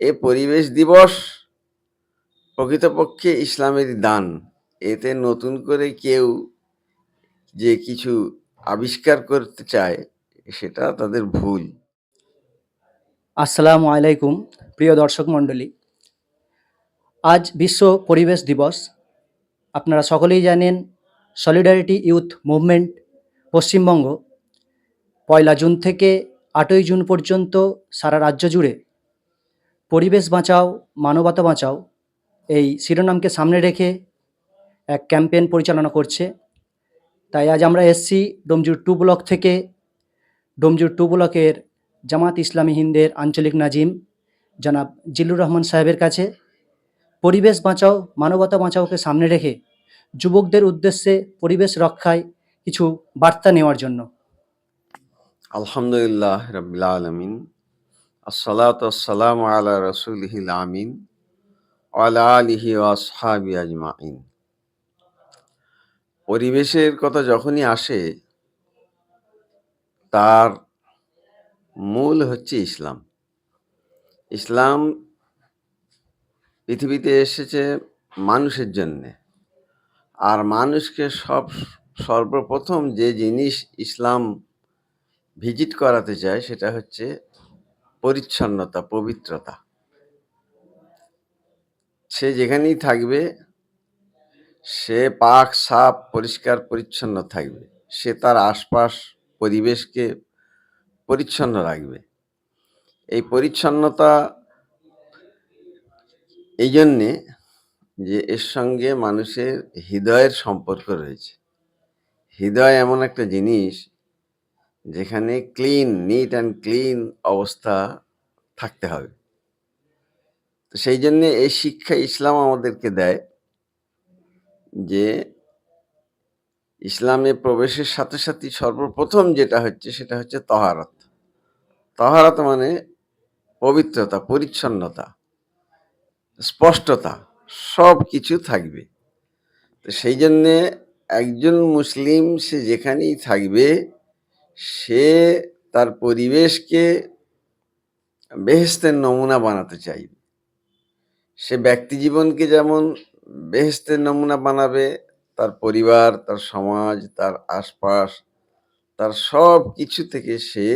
এ পরিবেশ দিবস প্রকৃতপক্ষে ইসলামের দান। এতে নতুন করে কেউ যে কিছু আবিষ্কার করতে চায় সেটা তাদের ভুল। আসসালামু আলাইকুম প্রিয় দর্শক মণ্ডলী। আজ বিশ্ব পরিবেশ দিবস। আপনারা সকলেই জানেন solidarity youth movement Paschimbanga 1 June থেকে 8 জুন পর্যন্ত সারা রাজ্য জুড়ে পরিবেশ বাঁচাও মানবতা বাঁচাও এই শিরোনামকে সামনে রেখে এক ক্যাম্পেইন পরিচালনা করছে। তাই আজ আমরা এসছি ডোমজুর 2 ব্লক থেকে। ডোমজুর 2 ব্লকের জামাত ইসলামী হিন্দের আঞ্চলিক নাজিম জনাব জিল্লুর রহমান সাহেবের কাছে পরিবেশ বাঁচাও মানবতা বাঁচাওকে সামনে রেখে যুবকদের উদ্দেশ্যে পরিবেশ রক্ষায় কিছু বার্তা নেওয়ার জন্য। আলহামদুলিল্লাহ রাব্বিল আলামিন, আসসালাতু ওয়াসসালামু আলা রাসূলিহিল আমিন ওয়া আলা আলিহি ওয়া আসহাবিহি আজমাইন। পরিবেশের কথা যখনই আসে তার মূল হচ্ছে ইসলাম। ইসলাম পৃথিবীতে এসেছে মানুষের জন্যে। আর মানুষকে সর্বপ্রথম যে জিনিস ইসলাম ভিজিট করাতে চায় সেটা হচ্ছে পরিচ্ছন্নতা, পবিত্রতা। সে যেখানেই থাকবে সে পাক সাফ পরিষ্কার পরিচ্ছন্ন থাকবে। সে তার আশপাশ পরিবেশকে পরিচ্ছন্ন রাখবে। এই পরিচ্ছন্নতা এই জন্যে যে এর সঙ্গে মানুষের হৃদয়ের সম্পর্ক রয়েছে। হৃদয় এমন একটা জিনিস যেখানে নিট অ্যান্ড ক্লিন অবস্থা থাকতে হবে। তো সেই জন্যে এই শিক্ষা ইসলাম আমাদেরকে দেয় যে ইসলামে প্রবেশের সাথে সাথে সর্বপ্রথম যেটা হচ্ছে সেটা হচ্ছে তহারত। তহারত মানে পবিত্রতা, পরিচ্ছন্নতা, স্পষ্টতা, সব কিছু থাকবে। তো সেই জন্যে একজন মুসলিম সে যেখানেই থাকবে সে তার পরিবেশকে বেহেশতের নমুনা বানাতে চাইবে। সে ব্যক্তি জীবনকে যেমন বেহেশতের নমুনা বানাবে, তার পরিবার, তার সমাজ, তার আশপাশ, তার সব কিছু থেকে সে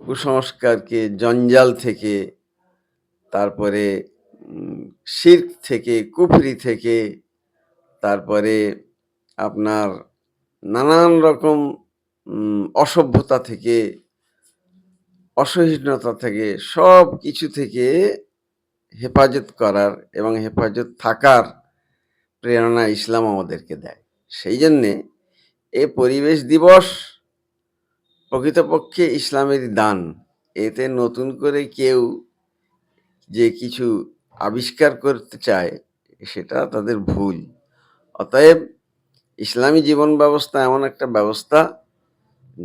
কুসংস্কারকে, জঞ্জাল থেকে, তারপরে শিরক থেকে, কুফরি থেকে, তারপরে আপনার নানান রকম অসভ্যতা থেকে, অসহিষ্ণুতা থেকে, সব কিছু থেকে হেফাজত করার এবং হেফাজত থাকার প্রেরণা ইসলাম আমাদেরকে দেয়। সেই জন্যে এ পরিবেশ দিবস প্রকৃতপক্ষে ইসলামের দান। এতে নতুন করে কেউ যে কিছু আবিষ্কার করতে চায় সেটা তাদের ভুল। অতএব ইসলামী জীবন ব্যবস্থা এমন একটা ব্যবস্থা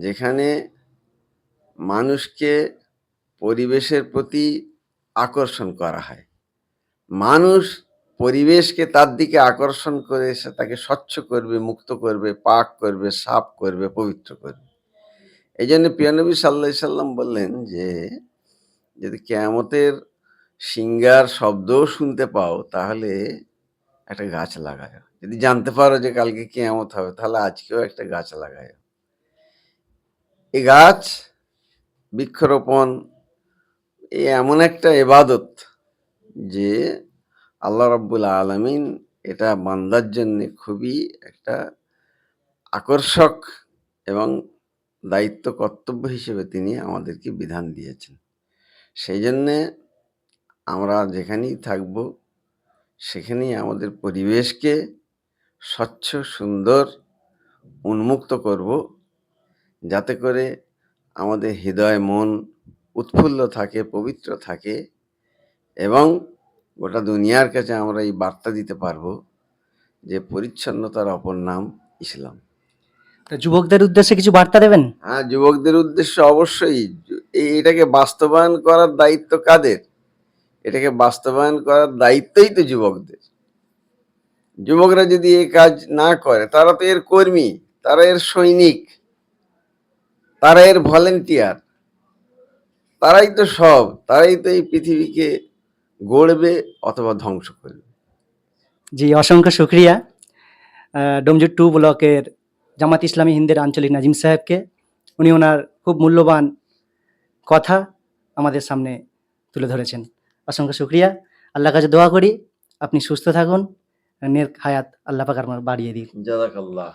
যেখানে মানুষকে পরিবেশের প্রতি আকর্ষণ করা হয়। মানুষ পরিবেশকে তার দিকে আকর্ষণ করে সে তাকে স্বচ্ছ করবে, মুক্ত করবে, পাক করবে, সাফ করবে, পবিত্র করবে। এই জন্য প্রিয় নবী সাল্লাল্লাহু আলাইহি সাল্লাম বললেন যে যদি কিয়ামতের শিঙ্গার শব্দও শুনতে পাও তাহলে একটা গাছ লাগাও। যদি জানতে পারো যে কালকে কিয়ামত হবে তাহলে আজকেও একটা গাছ লাগাও। এই গাছ বৃক্ষরোপণ এমন একটা ইবাদত যে আল্লাহ রাব্বুল আলামিন এটা বান্দার জন্য খুবই একটা আকর্ষক এবং দায়িত্ব কর্তব্য হিসেবে তিনি আমাদেরকে বিধান দিয়েছেন। সেই জন্যে আমরা যেখানেই থাকব সেখানেই আমাদের পরিবেশকে স্বচ্ছ, সুন্দর, উন্মুক্ত করব, যাতে করে আমাদের হৃদয়, মন উৎফুল্ল থাকে, পবিত্র থাকে এবং গোটা দুনিয়ার কাছে আমরা এই বার্তা দিতে পারবো যে পরিচ্ছন্নতার অপর নাম ইসলাম। তো যুবকদের উদ্দেশ্যে কিছু বার্তা দেবেন? হ্যাঁ, যুবকদের উদ্দেশ্যে অবশ্যই এটাকে বাস্তবায়ন করার দায়িত্ব কাদের? এটাকে বাস্তবায়ন করার দায়িত্বই তো যুবকদের। যুবকরা যদি এই কাজ না করে তারা তো এর কর্মী, তারা এর সৈনিক, তারা এর ভলেন্টিয়ার। তারাই তো সব, তারাই তো এই পৃথিবীকে গড়বে অথবা ধ্বংস করবে। জি, অসংখ্য শুক্রিয়া ডোমজুর 2 ব্লকের জামাত ইসলামী হিন্দের আঞ্চলিক নাজিম সাহেবকে। উনি ওনার খুব মূল্যবান কথা আমাদের সামনে তুলে ধরেছেন। অসংখ্য শুক্রিয়া। আল্লাহর কাছে দোয়া করি আপনি সুস্থ থাকুন, নেক হায়াত আল্লাহ পাক আপনার বাড়িয়ে দিক। জাযাকাল্লাহ।